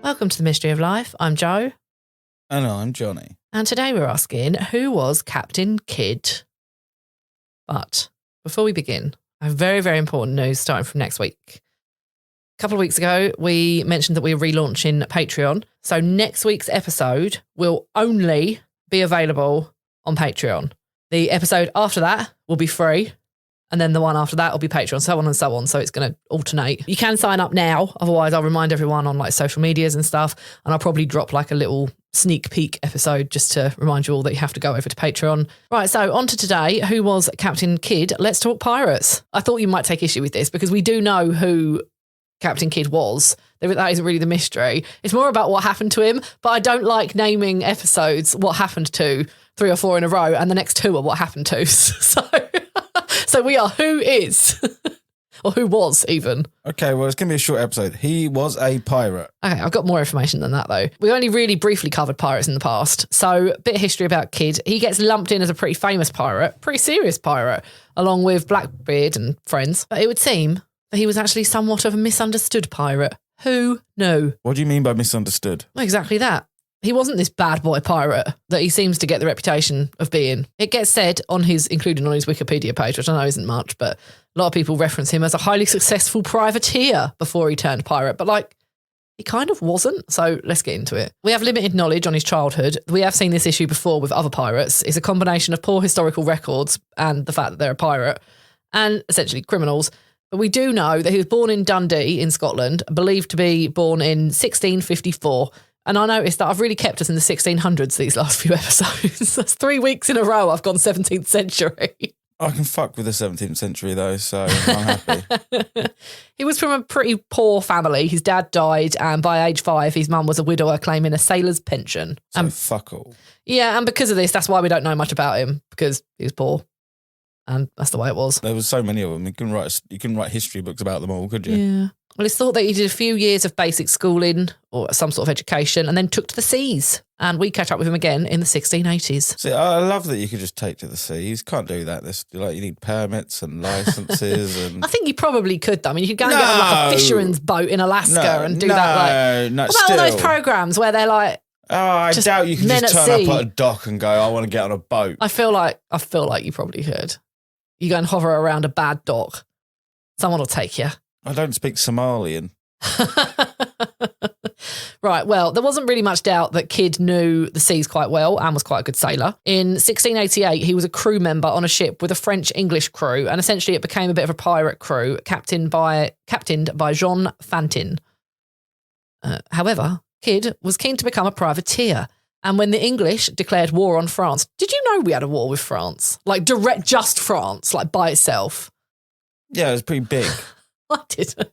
Welcome to the Mystery of Life. I'm Joe. And I'm Johnny. And today we're asking, who was Captain Kidd? But before we begin, I have very, very important news starting from next week. A couple of weeks ago, we mentioned that we were relaunching Patreon. So next week's episode will only be available on Patreon. The episode after that will be free. And then the one after that will be Patreon, so on and so on. So it's going to alternate. You can sign up now. Otherwise, I'll remind everyone on like social medias and stuff. And I'll probably drop like a little sneak peek episode just to remind you all that you have to go over to Patreon. Right, so on to today. Who was Captain Kidd? Let's talk pirates. I thought you might take issue with this because we do know who Captain Kidd was. That isn't really the mystery. It's more about what happened to him. But I don't like naming episodes what happened to 3 or 4 in a row and the next 2 are what happened to. So we are who is, or who was even. Okay, well, it's going to be a short episode. He was a pirate. Okay, I've got more information than that, though. We only really briefly covered pirates in the past. So a bit of history about Kidd. He gets lumped in as a pretty famous pirate, pretty serious pirate, along with Blackbeard and friends. But it would seem that he was actually somewhat of a misunderstood pirate. Who knew? What do you mean by misunderstood? Well, exactly that. He wasn't this bad boy pirate that he seems to get the reputation of being. It gets said including on his Wikipedia page, which I know isn't much, but a lot of people reference him as a highly successful privateer before he turned pirate. But he kind of wasn't. So let's get into it. We have limited knowledge on his childhood. We have seen this issue before with other pirates. It's a combination of poor historical records and the fact that they're a pirate and essentially criminals. But we do know that he was born in Dundee in Scotland, believed to be born in 1654. And I noticed that I've really kept us in the 1600s these last few episodes. That's 3 weeks in a row I've gone 17th century. I can fuck with the 17th century though, so I'm happy. He was from a pretty poor family. His dad died, and by age 5, his mum was a widower claiming a sailor's pension. So fuck all. Yeah, and because of this, that's why we don't know much about him, because he was poor. And that's the way it was. There was so many of them. You couldn't write history books about them all, could you? Yeah. Well, it's thought that he did a few years of basic schooling or some sort of education and then took to the seas. And we catch up with him again in the 1680s. See, I love that you could just take to the seas. Can't do that. You need permits and licenses. And I think you probably could, though. I mean, you could go and get on like a fisherman's boat in Alaska and do that. No, what about all those programs where they're like, I doubt you can just turn up at a dock and go, I want to get on a boat. I feel like you probably could. You go and hover around a bad dock. Someone will take you. I don't speak Somalian. Right, well, there wasn't really much doubt that Kidd knew the seas quite well and was quite a good sailor. In 1688, he was a crew member on a ship with a French-English crew, and essentially it became a bit of a pirate crew, captained by Jean Fantin. However, Kidd was keen to become a privateer. And when the English declared war on France, did you know we had a war with France? Like just France, like by itself. Yeah, it was pretty big. I didn't.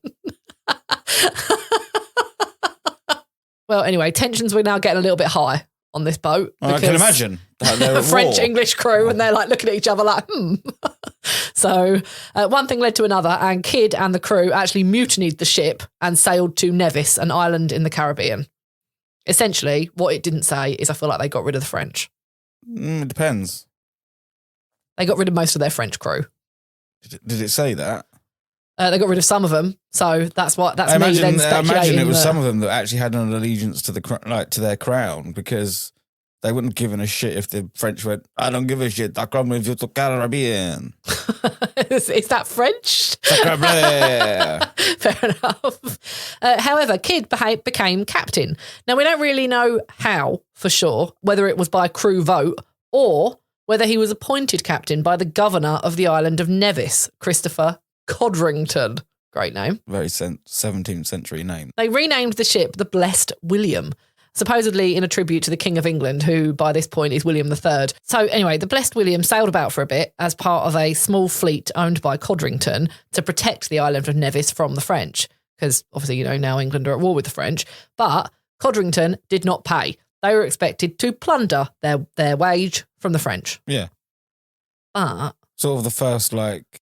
Well, anyway, tensions were now getting a little bit high on this boat. I can imagine. The French-English crew, and they're like looking at each other like, So one thing led to another, and Kidd and the crew actually mutinied the ship and sailed to Nevis, an island in the Caribbean. Essentially, what it didn't say is I feel like they got rid of the French. It depends. They got rid of most of their French crew. Did it say that? They got rid of some of them, so that's me then speculating. I imagine it was some of them that actually had an allegiance to to their crown, because they wouldn't have given a shit if the French went, I don't give a shit, I come with you to Caribbean. Is that French? Fair enough. However, Kidd became captain. Now, we don't really know how, for sure, whether it was by crew vote or whether he was appointed captain by the governor of the island of Nevis, Christopher Codrington. Great name. Very 17th century name. They renamed the ship the Blessed William, supposedly in a tribute to the King of England, who by this point is William III. So anyway, the Blessed William sailed about for a bit as part of a small fleet owned by Codrington to protect the island of Nevis from the French, because obviously, now England are at war with the French. But Codrington did not pay. They were expected to plunder their wage from the French. Yeah. But sort of the first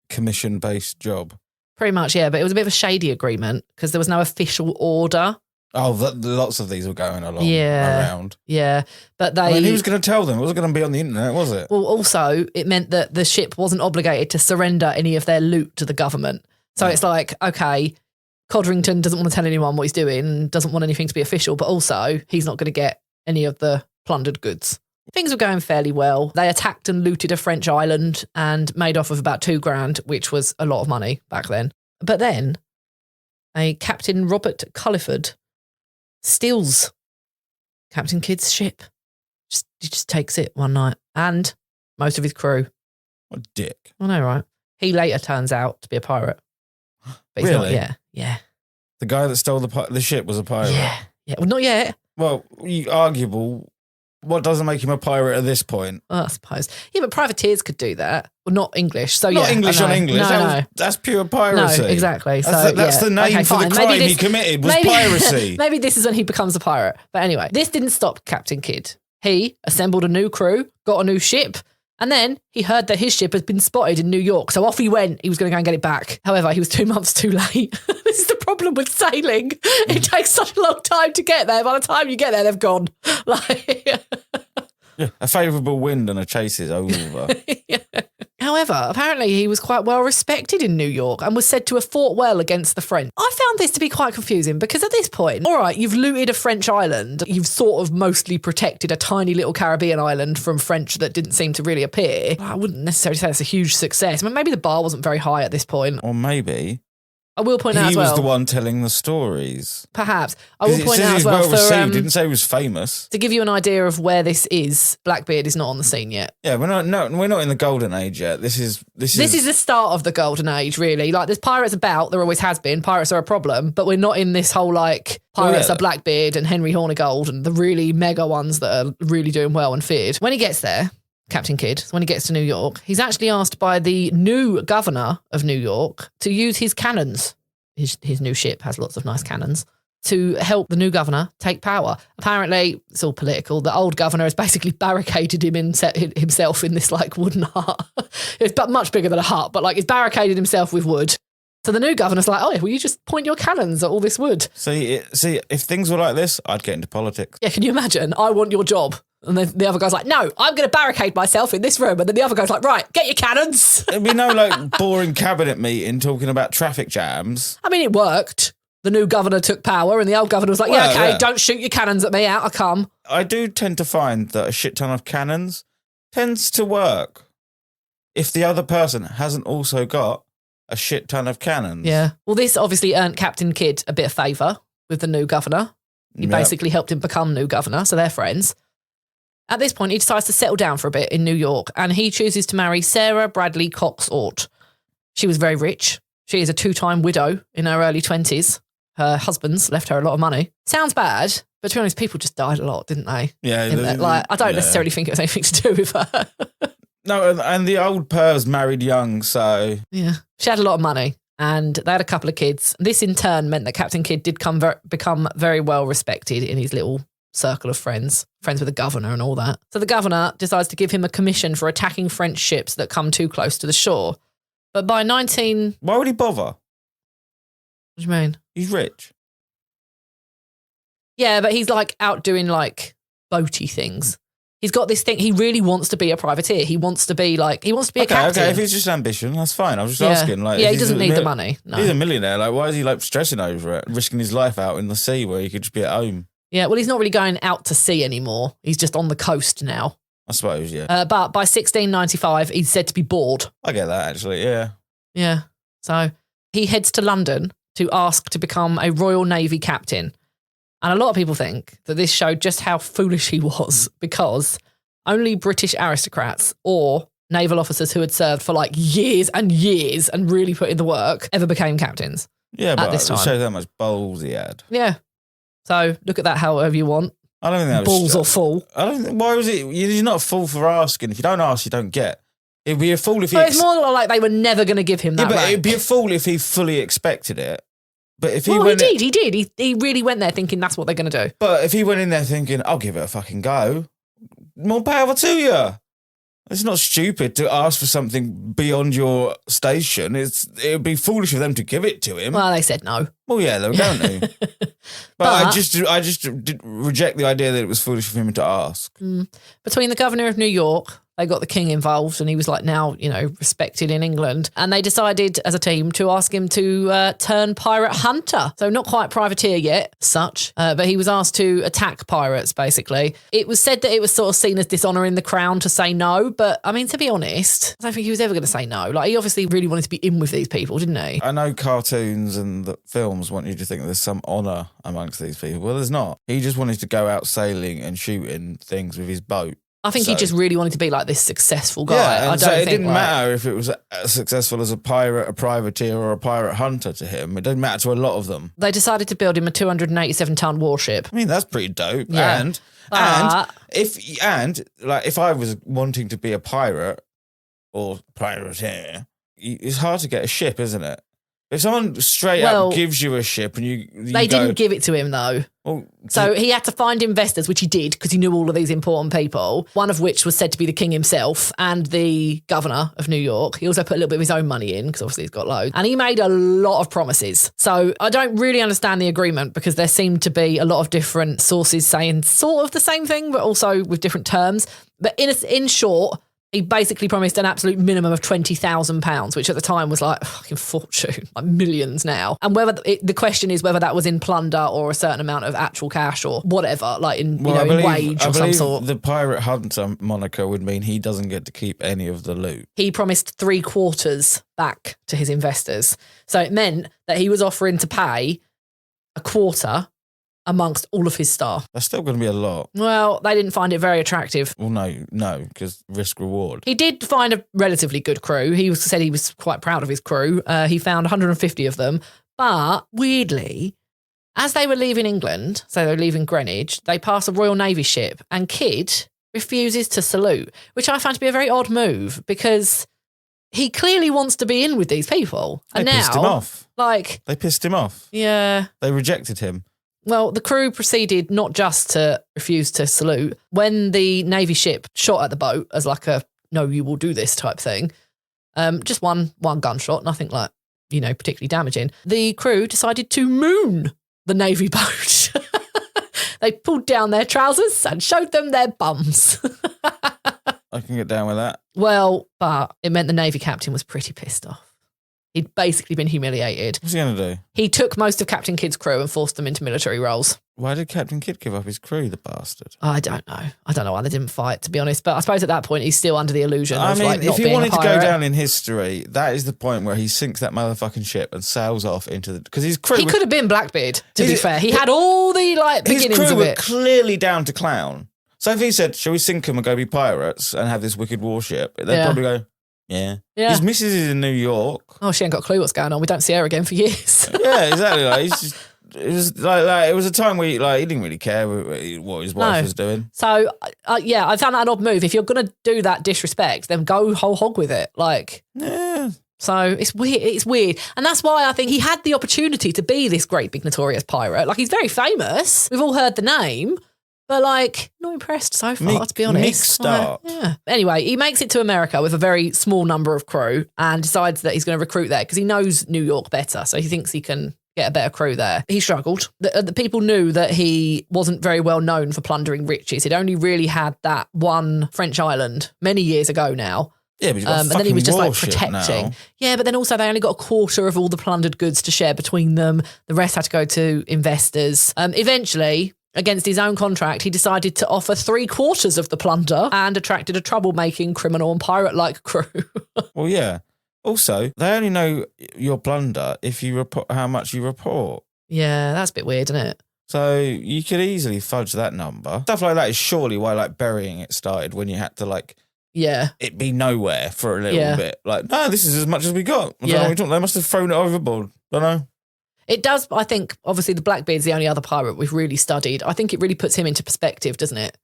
commission-based job. Pretty much, yeah. But it was a bit of a shady agreement because there was no official order. Oh, lots of these were going around. Yeah, but who was going to tell them? It wasn't going to be on the internet, was it? Well, also, it meant that the ship wasn't obligated to surrender any of their loot to the government. So It's like, okay, Codrington doesn't want to tell anyone what he's doing and doesn't want anything to be official, but also he's not going to get any of the plundered goods. Things were going fairly well. They attacked and looted a French island and made off with about $2,000, which was a lot of money back then. But then a Captain Robert Culliford steals Captain Kidd's ship. He just takes it one night and most of his crew. What a dick. I know, right? He later turns out to be a pirate. But he's Really? not, yeah. The guy that stole the ship was a pirate. Yeah. Well, not yet. Well, arguable. What doesn't make him a pirate at this point? Well, I suppose. Yeah, but privateers could do that. Well, not English. So Not yeah, English I know. on English. No. That's pure piracy. No, exactly. That's the name for fine. the crime he committed was piracy. Maybe this is when he becomes a pirate. But anyway, this didn't stop Captain Kidd. He assembled a new crew, got a new ship, and then he heard that his ship had been spotted in New York. So off he went. He was going to go and get it back. However, he was 2 months too late. This is the problem with sailing. It takes such a long time to get there. By the time you get there, they've gone. Yeah, a favourable wind and a chase is over. Yeah. However, apparently he was quite well respected in New York and was said to have fought well against the French. I found this to be quite confusing because at this point, all right, you've looted a French island. You've sort of mostly protected a tiny little Caribbean island from French that didn't seem to really appear. I wouldn't necessarily say it's a huge success. I mean, maybe the bar wasn't very high at this point. Or maybe I will point out as he well. was the one telling the stories. Perhaps. I will point out as he's well received. Didn't say he was famous. to give you an idea of where this is, Blackbeard is not on the scene yet. Yeah, we're not in the golden age yet. This is This is the start of the golden age, really. Like, there's pirates about, there always has been. Pirates are a problem, but we're not in this whole, like, pirates are Blackbeard and Henry Hornigold and the really mega ones that are really doing well and feared. When he gets there, Captain Kidd, when he gets to New York, he's actually asked by the new governor of New York to use his cannons. His new ship has lots of nice cannons to help the new governor take power. Apparently, it's all political. The old governor has basically barricaded himself in this like wooden hut. It's much bigger than a hut, but like he's barricaded himself with wood. So the new governor's like, oh, yeah, will you just point your cannons at all this wood? See, if things were like this, I'd get into politics. Yeah, can you imagine? I want your job. And then the other guy's like, no, I'm going to barricade myself in this room. And then the other guy's like, right, get your cannons. It'd be no like boring cabinet meeting talking about traffic jams. I mean, it worked. The new governor took power and the old governor was like, don't shoot your cannons at me, out I come. I do tend to find that a shit ton of cannons tends to work if the other person hasn't also got a shit ton of cannons. Yeah. Well, this obviously earned Captain Kidd a bit of favour with the new governor. He basically helped him become new governor, so they're friends. At this point, he decides to settle down for a bit in New York and he chooses to marry Sarah Bradley Cox Ort. She was very rich. She is a 2-time widow in her early 20s. Her husband's left her a lot of money. Sounds bad, but to be honest, people just died a lot, didn't they? Yeah. I don't necessarily think it was anything to do with her. No, and the old Purrs married young, so... Yeah. She had a lot of money and they had a couple of kids. This in turn meant that Captain Kidd did become very well respected in his little circle of friends with the governor and all that. So the governor decides to give him a commission for attacking French ships that come too close to the shore. But by Why would he bother? What do you mean? He's rich. Yeah, but he's like out doing like boaty things. He's got this thing. He really wants to be a privateer. He wants to be a captain. Okay, if it's just ambition, that's fine. I was just asking. Like, yeah, he doesn't need the money. No. He's a millionaire. Like, why is he like stressing over it, risking his life out in the sea where he could just be at home? Yeah, well, he's not really going out to sea anymore. He's just on the coast now. I suppose, yeah. But by 1695, he's said to be bored. I get that, actually, yeah. Yeah. So he heads to London to ask to become a Royal Navy captain. And a lot of people think that this showed just how foolish he was because only British aristocrats or naval officers who had served for like years and years and really put in the work ever became captains. Yeah, but at this time. It shows how much balls he had. Yeah. So look at that however you want. I don't think that balls or fool. I don't think, why was it? He's not a fool for asking. If you don't ask, you don't get. It'd be a fool if he... It's more like they were never going to give him that rank. It'd be a fool if he fully expected it. But if he did. He really went there thinking that's what they're going to do. But if he went in there thinking, I'll give it a fucking go, more power to you. It's not stupid to ask for something beyond your station. It would be foolish of them to give it to him. Well, they said no. Well, yeah, they were going to. But I just reject the idea that it was foolish of him to ask. Between the governor of New York, they got the king involved and he was like now, respected in England. And they decided as a team to ask him to turn pirate hunter. So not quite privateer yet, but he was asked to attack pirates, basically. It was said that it was sort of seen as dishonouring the crown to say no. But I mean, to be honest, I don't think he was ever going to say no. Like, he obviously really wanted to be in with these people, didn't he? I know cartoons and the films want you to think there's some honour amongst these people. Well, there's not. He just wanted to go out sailing and shooting things with his boat. I think he just really wanted to be like this successful guy. Yeah, and I don't so it think, didn't matter if it was as successful as a pirate, a privateer, or a pirate hunter to him. It didn't matter to a lot of them. They decided to build him a 287-ton warship. I mean, that's pretty dope. Yeah. And if I was wanting to be a pirate or privateer, it's hard to get a ship, isn't it? If someone straight up gives you a ship and you they didn't give it to him though. Well, so he had to find investors, which he did because he knew all of these important people, one of which was said to be the king himself and the governor of New York. He also put a little bit of his own money in because obviously he's got loads. And he made a lot of promises. So I don't really understand the agreement because there seemed to be a lot of different sources saying sort of the same thing, but also with different terms. But in short, he basically promised an absolute minimum of £20,000, which at the time was like a fucking fortune, like millions now. And the question is whether that was in plunder or a certain amount of actual cash or whatever, like in wage or some sort. The pirate hunter moniker would mean he doesn't get to keep any of the loot. He promised 3/4 back to his investors. So it meant that he was offering to pay a quarter amongst all of his staff. That's still going to be a lot. Well, they didn't find it very attractive. Well, no, because risk-reward. He did find a relatively good crew. He said he was quite proud of his crew. He found 150 of them. But weirdly, as they were leaving England, so they were leaving Greenwich, they pass a Royal Navy ship and Kidd refuses to salute, which I find to be a very odd move because he clearly wants to be in with these people. And they pissed him off. They pissed him off. Yeah. They rejected him. Well, the crew proceeded not just to refuse to salute. When the Navy ship shot at the boat as like a, no, you will do this type thing, just one gunshot, nothing like, particularly damaging, the crew decided to moon the Navy boat. They pulled down their trousers and showed them their bums. I can get down with that. Well, but it meant the Navy captain was pretty pissed off. He'd basically been humiliated. What's he going to do? He took most of Captain Kidd's crew and forced them into military roles. Why did Captain Kidd give up his crew, the bastard? I don't know. I don't know why they didn't fight, to be honest. But I suppose at that point, he's still under the illusion of not if he wanted to go down in history, that is the point where he sinks that motherfucking ship and sails off into the... Because his crew... He could have been Blackbeard, to be fair. He had all the beginnings his crew of were it. clearly down to clown. So if he said, shall we sink him and go be pirates and have this wicked warship, they'd probably go... Yeah. His missus is in New York. Oh, she ain't got a clue what's going on. We don't see her again for years. Yeah, exactly. It was a time where he didn't really care what his wife was doing. So, I found that an odd move. If you're going to do that disrespect, then go whole hog with it. Yeah. So it's weird. It's weird. And that's why I think he had the opportunity to be this great, big, notorious pirate. He's very famous. We've all heard the name. But not impressed so far, to be honest. Mixed start. Yeah. Anyway, he makes it to America with a very small number of crew and decides that he's going to recruit there because he knows New York better. So he thinks he can get a better crew there. He struggled. The people knew that he wasn't very well known for plundering riches. He'd only really had that one French island many years ago now. Yeah, but he's got and then he was just protecting. Now. Yeah, but then also they only got a quarter of all the plundered goods to share between them. The rest had to go to investors. Eventually, against his own contract, he decided to offer 3/4 of the plunder and attracted a troublemaking, criminal and pirate-like crew. Well, yeah. Also, they only know your plunder if you report how much you report. Yeah, that's a bit weird, isn't it? So you could easily fudge that number. Stuff like that is surely why burying it started when you had to it be nowhere for a little bit. No, this is as much as we got. They must have thrown it overboard. Don't know. It does, I think, obviously the Blackbeard's the only other pirate we've really studied. I think it really puts him into perspective, doesn't it?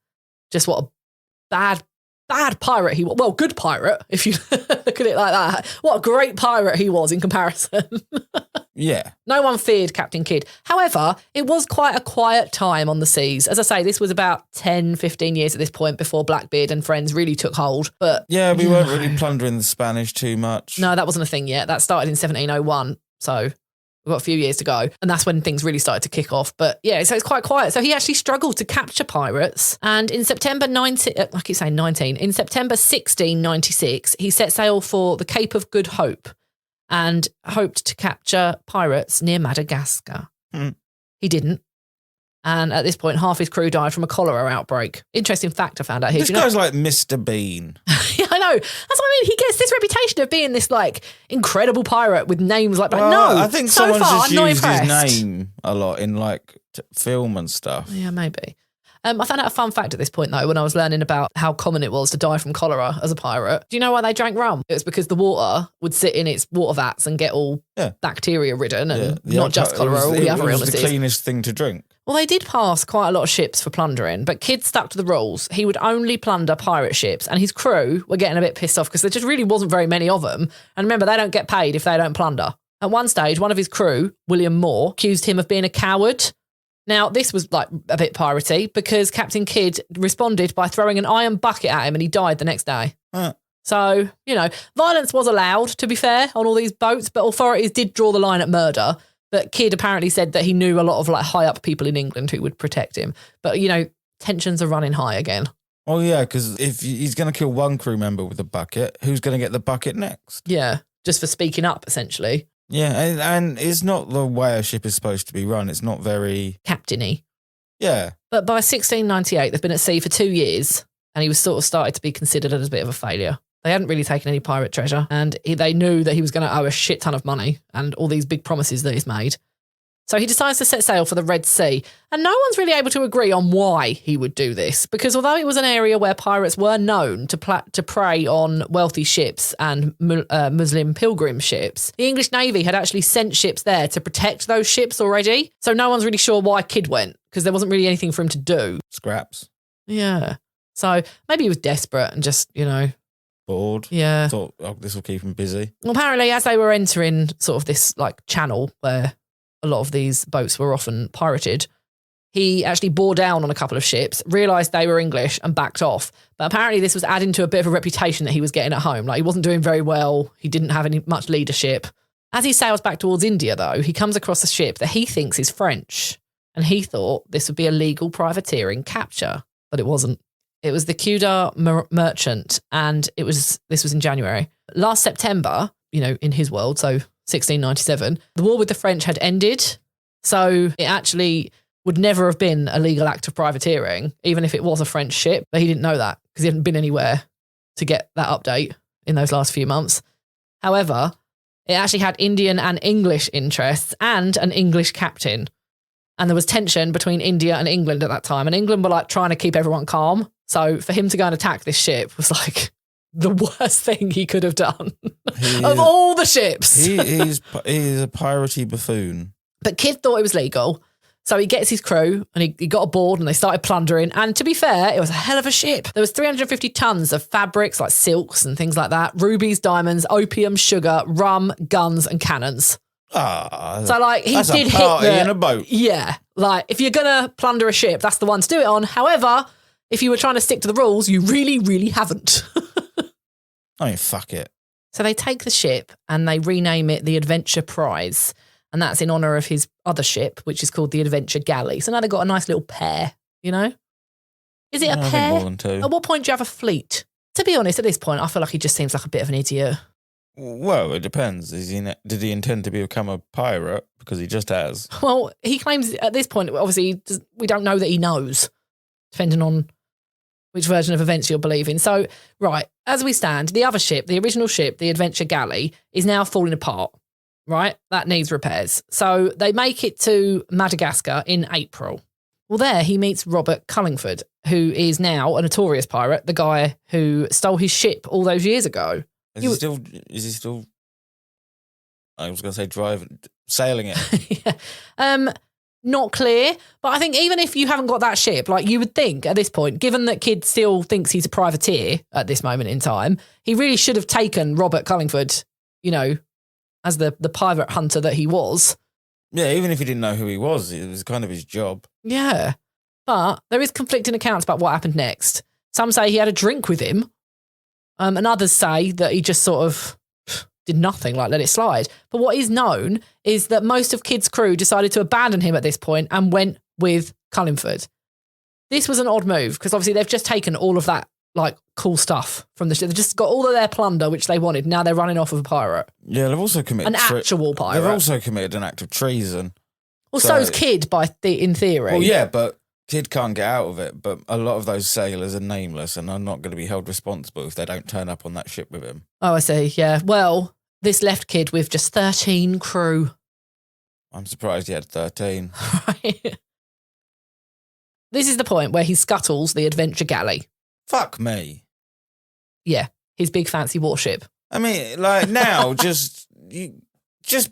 Just what a bad pirate he was. Well, good pirate, if you look at it like that. What a great pirate he was in comparison. Yeah. No one feared Captain Kidd. However, it was quite a quiet time on the seas. As I say, this was about 10, 15 years at this point before Blackbeard and friends really took hold. But yeah, we weren't really plundering the Spanish too much. No, that wasn't a thing yet. That started in 1701, so... We've got a few years to go. And that's when things really started to kick off. But yeah, so it's quite quiet. So he actually struggled to capture pirates. And in September 1696, he set sail for the Cape of Good Hope and hoped to capture pirates near Madagascar. He didn't. And at this point, half his crew died from a cholera outbreak. Interesting fact I found out here. This guy's like Mr. Bean. Yeah, I know. That's what I mean. He gets this reputation of being this like incredible pirate with names like well, no. I think so someone's far, just used his name a lot in like film and stuff. Yeah, maybe. I found out a fun fact at this point, though, when I was learning about how common it was to die from cholera as a pirate. Do you know why they drank rum? It was because the water would sit in its water vats and get all bacteria ridden and not just cholera, all the other illnesses. It was the cleanest thing to drink. Well, they did pass quite a lot of ships for plundering, but Kidd stuck to the rules. He would only plunder pirate ships, and his crew were getting a bit pissed off because there just really wasn't very many of them. And remember, they don't get paid if they don't plunder. At one stage, one of his crew, William Moore, accused him of being a coward. Now, this was like a bit piratey because Captain Kidd responded by throwing an iron bucket at him and he died the next day. So, violence was allowed, to be fair, on all these boats, but authorities did draw the line at murder. But Kidd apparently said that he knew a lot of like high up people in England who would protect him. But, tensions are running high again. Oh, yeah, because if he's going to kill one crew member with a bucket, who's going to get the bucket next? Yeah, just for speaking up, essentially. Yeah, and it's not the way a ship is supposed to be run. It's not very... captainy. Yeah. But by 1698, they've been at sea for 2 years, and he was sort of started to be considered as a bit of a failure. They hadn't really taken any pirate treasure, and they knew that he was going to owe a shit ton of money and all these big promises that he's made. So he decides to set sail for the Red Sea, and no one's really able to agree on why he would do this, because although it was an area where pirates were known to prey on wealthy ships and Muslim pilgrim ships, the English Navy had actually sent ships there to protect those ships already. So no one's really sure why Kidd went, because there wasn't really anything for him to do. Scraps. Yeah. So maybe he was desperate and just, bored. Yeah. Thought, this will keep him busy. Well, apparently, as they were entering sort of this like channel where a lot of these boats were often pirated, he actually bore down on a couple of ships, realised they were English and backed off. But apparently this was adding to a bit of a reputation that he was getting at home. Like he wasn't doing very well. He didn't have much leadership. As he sails back towards India, though, he comes across a ship that he thinks is French. And he thought this would be a legal privateering capture, but it wasn't. It was the Cudar Merchant, and this was in January. Last September, in his world, so 1697, the war with the French had ended, so it actually would never have been a legal act of privateering, even if it was a French ship, but he didn't know that because he hadn't been anywhere to get that update in those last few months. However, it actually had Indian and English interests and an English captain, and there was tension between India and England at that time, and England were like trying to keep everyone calm, so for him to go and attack this ship was like the worst thing he could have done of all the ships. He's a piratey buffoon. But Kidd thought it was legal. So he gets his crew and he got aboard and they started plundering. And to be fair, it was a hell of a ship. There was 350 tons of fabrics like silks and things like that, rubies, diamonds, opium, sugar, rum, guns and cannons. So like he did hit in a boat. Yeah. Like if you're going to plunder a ship, that's the one to do it on. However, if you were trying to stick to the rules, you really, really haven't. I mean, fuck it. So they take the ship and they rename it the Adventure Prize. And that's in honour of his other ship, which is called the Adventure Galley. So now they've got a nice little pair, Is it a pair? More than two. At what point do you have a fleet? To be honest, at this point, I feel like he just seems like a bit of an idiot. Well, it depends. Did he intend to become a pirate? Because he just has. Well, he claims at this point, obviously, we don't know that he knows, depending on which version of events you're believing. So, right, as we stand, the other ship, the original ship, the Adventure Galley, is now falling apart, right? That needs repairs. So they make it to Madagascar in April. Well, there he meets Robert Cullingford, who is now a notorious pirate, the guy who stole his ship all those years ago. Is he still, I was going to say sailing it? Yeah. Not clear, but I think even if you haven't got that ship, like you would think at this point, given that Kidd still thinks he's a privateer at this moment in time, he really should have taken Robert Cullingford, as the pirate hunter that he was. Yeah, even if he didn't know who he was, it was kind of his job. Yeah, but there is conflicting accounts about what happened next. Some say he had a drink with him, and others say that he just sort of did nothing, like let it slide. But what is known is that most of Kidd's crew decided to abandon him at this point and went with Cullingford. This was an odd move because obviously they've just taken all of that like cool stuff from the ship. They've just got all of their plunder, which they wanted. Now they're running off of a pirate. Yeah, they've also committed... An actual pirate. They've also committed an act of treason. Well, so's Kidd in theory. Well, yeah, but Kidd can't get out of it. But a lot of those sailors are nameless and are not going to be held responsible if they don't turn up on that ship with him. Oh, I see, yeah. Well, this left Kidd with just 13 crew. I'm surprised he had 13. Right. This is the point where he scuttles the Adventure Galley. Fuck me. Yeah, his big fancy warship. I mean, like now, just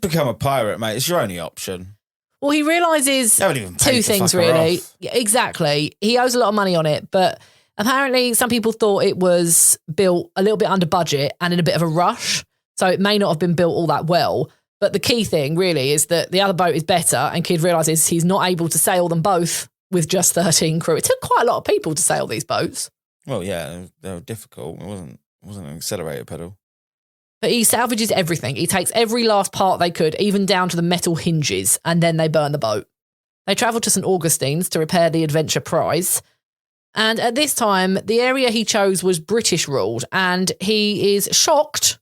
become a pirate, mate. It's your only option. Well, he realises two things, really. Yeah, exactly. He owes a lot of money on it, but apparently some people thought it was built a little bit under budget and in a bit of a rush, so it may not have been built all that well. But the key thing, really, is that the other boat is better, and Kidd realises he's not able to sail them both with just 13 crew. It took quite a lot of people to sail these boats. Well, yeah, they were difficult. It wasn't an accelerator pedal. But he salvages everything. He takes every last part they could, even down to the metal hinges, and then they burn the boat. They travel to St. Augustine's to repair the Adventure prize. And at this time, the area he chose was British ruled, and he is shocked,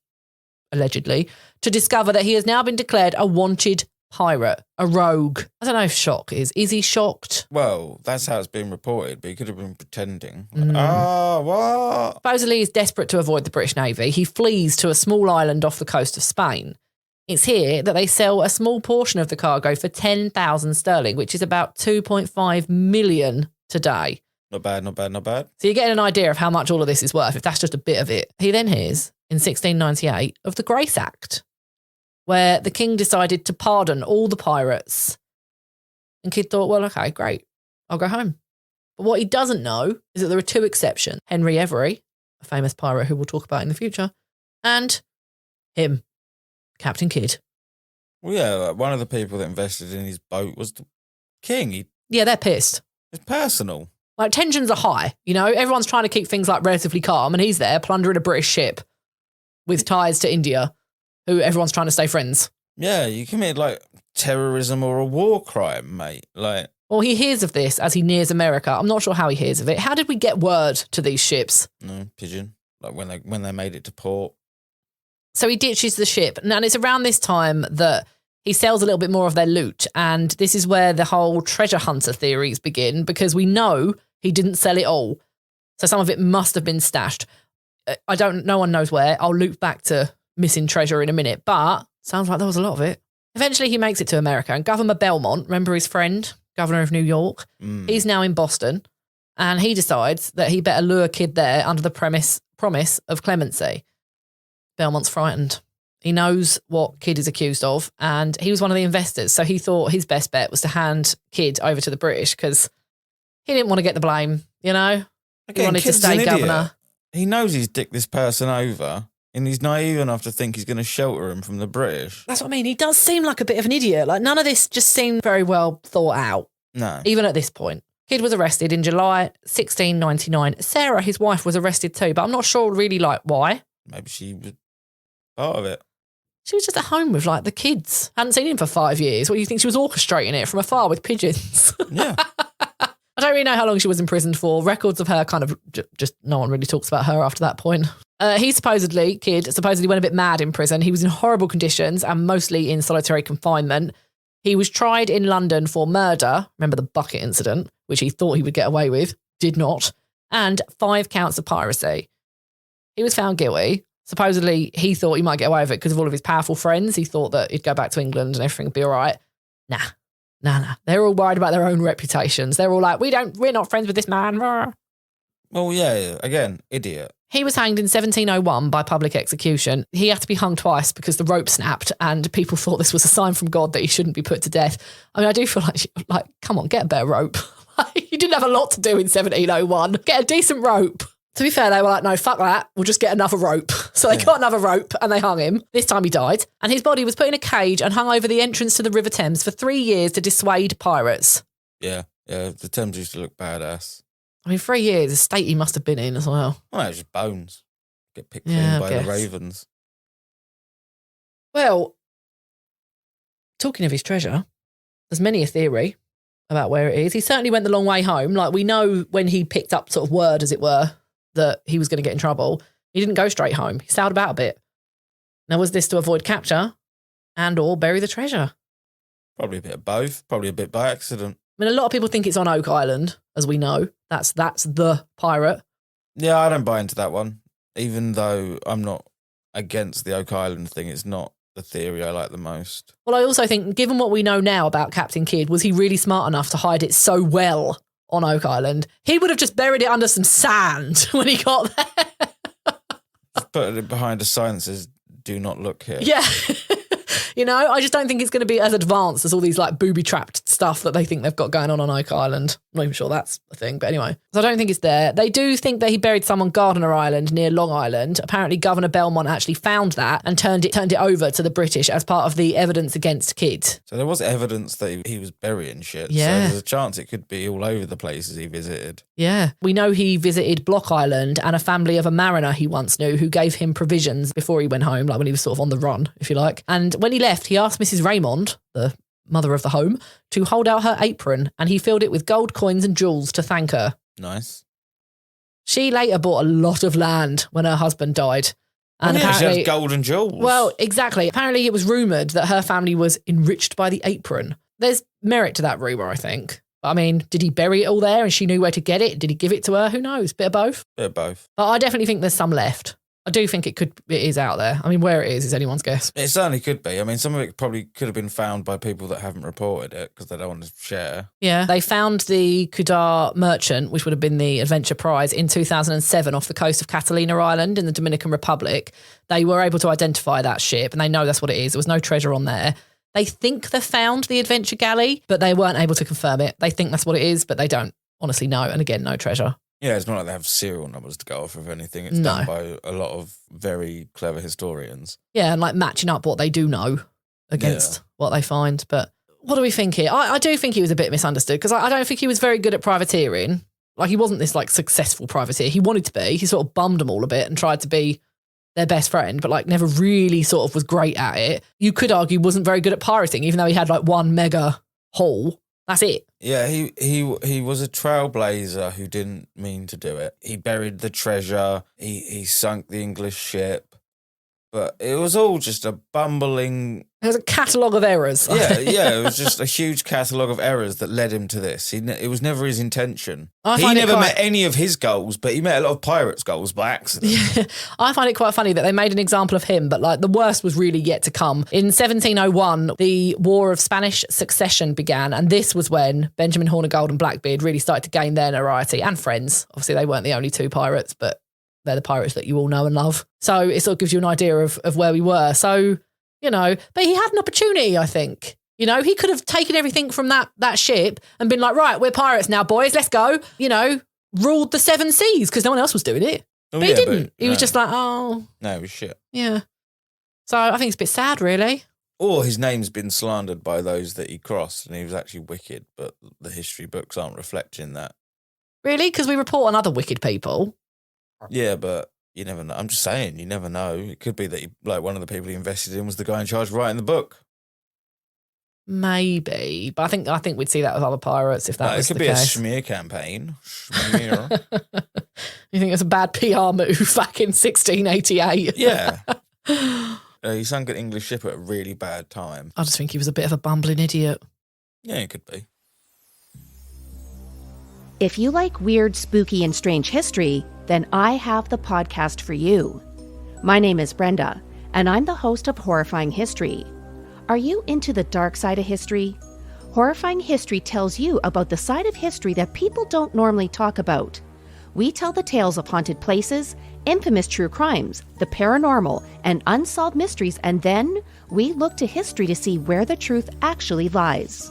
allegedly, to discover that he has now been declared a wanted pirate, a rogue. I don't know if shock is. Is he shocked? Well, that's how it's been reported, but he could have been pretending. What? Supposedly he's desperate to avoid the British Navy. He flees to a small island off the coast of Spain. It's here that they sell a small portion of the cargo for 10,000 sterling, which is about 2.5 million today. Not bad, not bad, not bad. So you're getting an idea of how much all of this is worth, if that's just a bit of it. He then hears, in 1698, of the Grace Act, where the king decided to pardon all the pirates. And Kidd thought, well, okay, great, I'll go home. But what he doesn't know is that there are two exceptions. Henry Every, a famous pirate who we'll talk about in the future, and him, Captain Kidd. Well, yeah, one of the people that invested in his boat was the king. Yeah, they're pissed. It's personal. Like, tensions are high, you know? Everyone's trying to keep things, like, relatively calm, and he's there plundering a British ship with ties to India, who everyone's trying to stay friends. Yeah, you commit, like, terrorism or a war crime, mate. Like, well, he hears of this as he nears America. I'm not sure how he hears of it. How did we get word to these ships? No, pigeon. Like, when they made it to port. So he ditches the ship. And it's around this time that he sells a little bit more of their loot. And this is where the whole treasure hunter theories begin, because we know he didn't sell it all. So some of it must have been stashed. No one knows where. I'll loop back to missing treasure in a minute, but sounds like there was a lot of it. Eventually he makes it to America, and Governor Belmont, remember his friend, Governor of New York? He's now in Boston, and he decides that he better lure Kidd there under the promise of clemency. Belmont's frightened. He knows what Kidd is accused of, and he was one of the investors, so he thought his best bet was to hand Kidd over to the British, because he didn't want to get the blame, you know? He wanted to stay governor. He knows he's dicked this person over, and he's naive enough to think he's going to shelter him from the British. That's what I mean. He does seem like a bit of an idiot. Like, none of this just seemed very well thought out. No. Even at this point. Kidd was arrested in July 1699. Sarah, his wife, was arrested too, but I'm not sure really, like, why. Maybe she was part of it. She was just at home with, like, the kids. Hadn't seen him for 5 years. What do you think? She was orchestrating it from afar with pigeons. Yeah. I don't really know how long she was imprisoned for. Records of her kind of just no one really talks about her after that point. Kidd supposedly went a bit mad in prison. He was in horrible conditions and mostly in solitary confinement. He was tried in London for murder. Remember the bucket incident, which he thought he would get away with, did not, and 5 counts of piracy. He was found guilty. Supposedly he thought he might get away with it because of all of his powerful friends. He thought that he'd go back to England and everything would be all right. Nah. They're all worried about their own reputations. They're all like, we're not friends with this man. Well, yeah, again, idiot. He was hanged in 1701 by public execution. He had to be hung twice because the rope snapped and people thought this was a sign from God that he shouldn't be put to death. I mean, I do feel like come on, get a better rope. You didn't have a lot to do in 1701. Get a decent rope. To be fair, they were like, no, fuck that. We'll just get another rope. So they got another rope and they hung him. This time he died. And his body was put in a cage and hung over the entrance to the River Thames for 3 years to dissuade pirates. Yeah. The Thames used to look badass. I mean, 3 years, the state he must have been in as well. Well, it was just bones. Get picked clean by the ravens. Well, talking of his treasure, there's many a theory about where it is. He certainly went the long way home. Like, we know when he picked up sort of word, as it were, that he was going to get in trouble, he didn't go straight home. He sailed about a bit. Now, was this to avoid capture and or bury the treasure? Probably a bit of both. Probably a bit by accident. I mean, a lot of people think it's on Oak Island, as we know. That's the pirate. Yeah, I don't buy into that one. Even though I'm not against the Oak Island thing, it's not the theory I like the most. Well, I also think, given what we know now about Captain Kidd, was he really smart enough to hide it so well on Oak Island? He would have just buried it under some sand when he got there. Put it behind a sign that says, "Do not look here." Yeah. You know, I just don't think it's going to be as advanced as all these like booby-trapped stuff that they think they've got going on Oak Island. I'm not even sure that's a thing, but anyway. So I don't think it's there. They do think that he buried some on Gardiner Island near Long Island. Apparently Governor Belmont actually found that and turned it over to the British as part of the evidence against Kidd. So there was evidence that he was burying shit. Yeah. So there's a chance it could be all over the places he visited. Yeah. We know he visited Block Island and a family of a mariner he once knew who gave him provisions before he went home, like when he was sort of on the run, if you like. And when he left, he asked Mrs. Raymond, the mother of the home, to hold out her apron, and he filled it with gold coins and jewels to thank her. Nice. She later bought a lot of land when her husband died. And apparently, she had gold and jewels. Well, exactly. Apparently it was rumoured that her family was enriched by the apron. There's merit to that rumour, I think. I mean, did he bury it all there and she knew where to get it? Did he give it to her? Who knows? Bit of both. Bit of both. But I definitely think there's some left. I do think it is out there. I mean, where it is anyone's guess. It certainly could be. I mean, some of it probably could have been found by people that haven't reported it because they don't want to share. Yeah. They found the Kudar Merchant, which would have been the Adventure Prize, in 2007 off the coast of Catalina Island in the Dominican Republic. They were able to identify that ship and they know that's what it is. There was no treasure on there. They think they found the Adventure Galley, but they weren't able to confirm it. They think that's what it is, but they don't honestly know. And again, no treasure. Yeah, it's not like they have serial numbers to go off of anything. It's done by a lot of very clever historians. Yeah, and like matching up what they do know against what they find. But what do we think here? I do think he was a bit misunderstood because I don't think he was very good at privateering. Like, he wasn't this like successful privateer. He wanted to be. He sort of bummed them all a bit and tried to be their best friend, but like never really sort of was great at it. You could argue wasn't very good at pirating, even though he had like one mega haul. That's it. Yeah, he was a trailblazer who didn't mean to do it. He buried the treasure. He sunk the English ship. But it was all just a bumbling... It was a catalogue of errors. Yeah, it was just a huge catalogue of errors that led him to this. It was never his intention. He never met any of his goals, but he met a lot of pirates' goals by accident. Yeah, I find it quite funny that they made an example of him, but like the worst was really yet to come. In 1701, the War of Spanish Succession began, and this was when Benjamin Horne of Gold and Blackbeard really started to gain their notoriety and friends. Obviously, they weren't the only two pirates, but they're the pirates that you all know and love. So it sort of gives you an idea of where we were. So, you know, but he had an opportunity, I think. You know, he could have taken everything from that ship and been like, right, we're pirates now, boys, let's go. You know, ruled the seven seas because no one else was doing it. But he didn't. He was just like, oh. No, it was shit. Yeah. So I think it's a bit sad, really. Or his name's been slandered by those that he crossed and he was actually wicked, but the history books aren't reflecting that. Really? Because we report on other wicked people. Yeah, but you never know. I'm just saying, you never know. It could be that one of the people he invested in was the guy in charge of writing the book. Maybe, but I think we'd see that with other pirates if that was the case. It could be a smear campaign. Smear. You think it's a bad PR move back in 1688? Yeah. He sunk an English ship at a really bad time. I just think he was a bit of a bumbling idiot. Yeah, it could be. If you like weird, spooky, and strange history, then I have the podcast for you. My name is Brenda, and I'm the host of Horrifying History. Are you into the dark side of history? Horrifying History tells you about the side of history that people don't normally talk about. We tell the tales of haunted places, infamous true crimes, the paranormal, and unsolved mysteries, and then we look to history to see where the truth actually lies.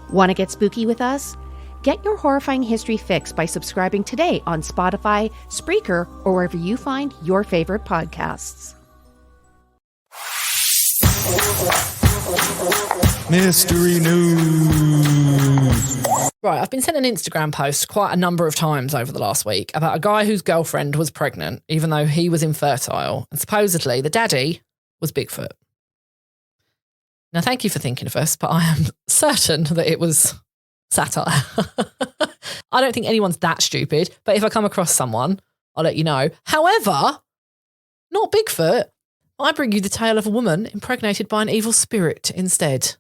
Want to get spooky with us? Get your Horrifying History fix by subscribing today on Spotify, Spreaker, or wherever you find your favorite podcasts. Mystery news. Right, I've been sent an Instagram post quite a number of times over the last week about a guy whose girlfriend was pregnant, even though he was infertile. And supposedly the daddy was Bigfoot. Now, thank you for thinking of us, but I am certain that it was satire. I don't think anyone's that stupid, but if I come across someone, I'll let you know. However, not Bigfoot. I bring you the tale of a woman impregnated by an evil spirit instead.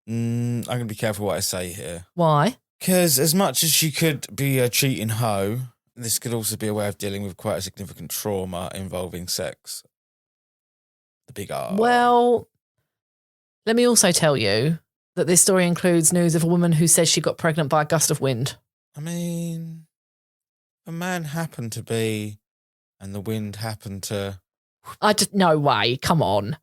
I'm going to be careful what I say here. Why? Because as much as she could be a cheating hoe, this could also be a way of dealing with quite a significant trauma involving sex. The big R. Well, let me also tell you that this story includes news of a woman who says she got pregnant by a gust of wind. I mean, a man happened to be, and the wind happened to... No way, come on.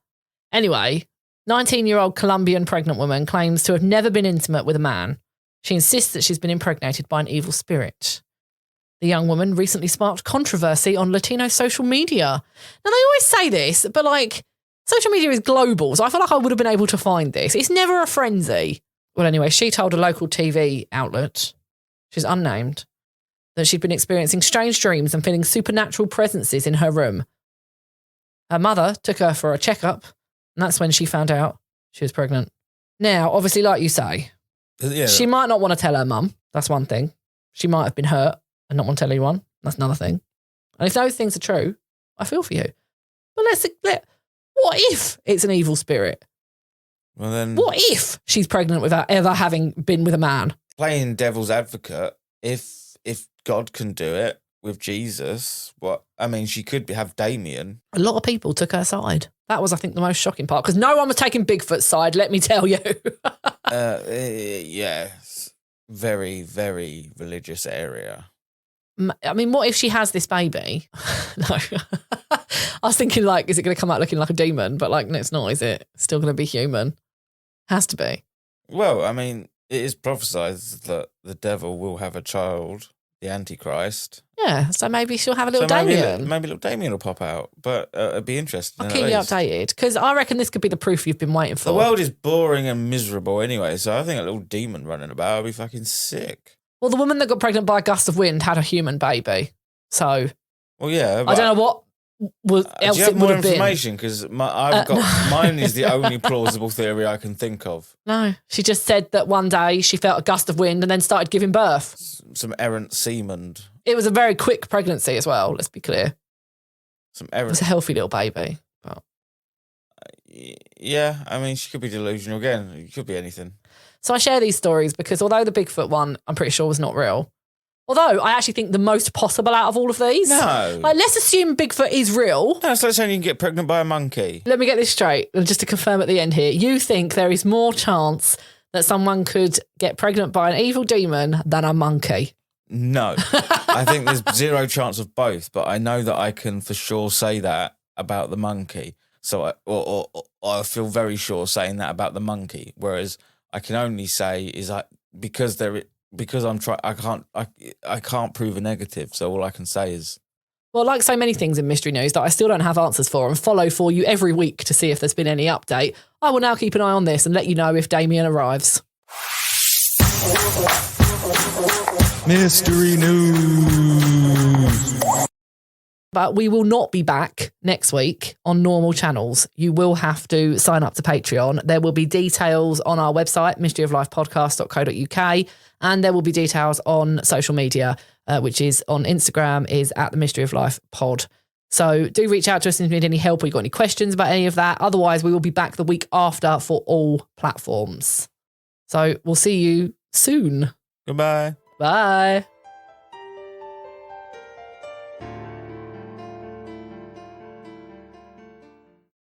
Anyway, 19-year-old Colombian pregnant woman claims to have never been intimate with a man. She insists that she's been impregnated by an evil spirit. The young woman recently sparked controversy on Latino social media. Now, they always say this, but like, social media is global, so I feel like I would have been able to find this. It's never a frenzy. Well, anyway, she told a local TV outlet, she's unnamed, that she'd been experiencing strange dreams and feeling supernatural presences in her room. Her mother took her for a checkup, and that's when she found out she was pregnant. Now, obviously, like you say, she might not want to tell her mum. That's one thing. She might have been hurt and not want to tell anyone. That's another thing. And if those things are true, I feel for you. But what if it's an evil spirit? Well, then, what if she's pregnant without ever having been with a man? Playing devil's advocate, if God can do it with Jesus, she could have Damien. A lot of people took her side. That was, I think, the most shocking part, because no one was taking Bigfoot's side, let me tell you. Yes. Very, very religious area. I mean, what if she has this baby? No. I was thinking, like, is it going to come out looking like a demon? But, like, no, it's not, is it? It's still going to be human. Has to be. Well, I mean, it is prophesied that the devil will have a child, the Antichrist. Yeah, so maybe she'll have a little Damien. Maybe little Damien will pop out, but it'd be interesting. I'll keep you updated, because I reckon this could be the proof you've been waiting for. The world is boring and miserable anyway, so I think a little demon running about would be fucking sick. Well, the woman that got pregnant by a gust of wind had a human baby, so... Well, yeah. I don't know what else do you have it more would have been. information? Because mine is the only plausible theory I can think of. No, she just said that one day she felt a gust of wind and then started giving birth. Some errant semen. It was a very quick pregnancy as well, let's be clear. It was a healthy little baby. But... yeah, I mean, she could be delusional again. It could be anything. So I share these stories because although the Bigfoot one, I'm pretty sure was not real. Although I actually think the most possible out of all of these. No. Like, let's assume Bigfoot is real. No, it's like saying you can get pregnant by a monkey. Let me get this straight, just to confirm at the end here. You think there is more chance that someone could get pregnant by an evil demon than a monkey? No. I think there's zero chance of both, but I know that I can for sure say that about the monkey. So I feel very sure saying that about the monkey, whereas I can only say is because I'm trying. I can't prove a negative. So all I can say is, well, like so many things in mystery news that I still don't have answers for and follow for you every week to see if there's been any update. I will now keep an eye on this and let you know if Damien arrives. Mystery news. But we will not be back next week on normal channels. You will have to sign up to Patreon. There will be details on our website, mysteryoflifepodcast.co.uk, and there will be details on social media, which is on Instagram, is at the Mystery of Life Pod. So do reach out to us if you need any help or you've got any questions about any of that. Otherwise, we will be back the week after for all platforms. So we'll see you soon. Goodbye. Bye.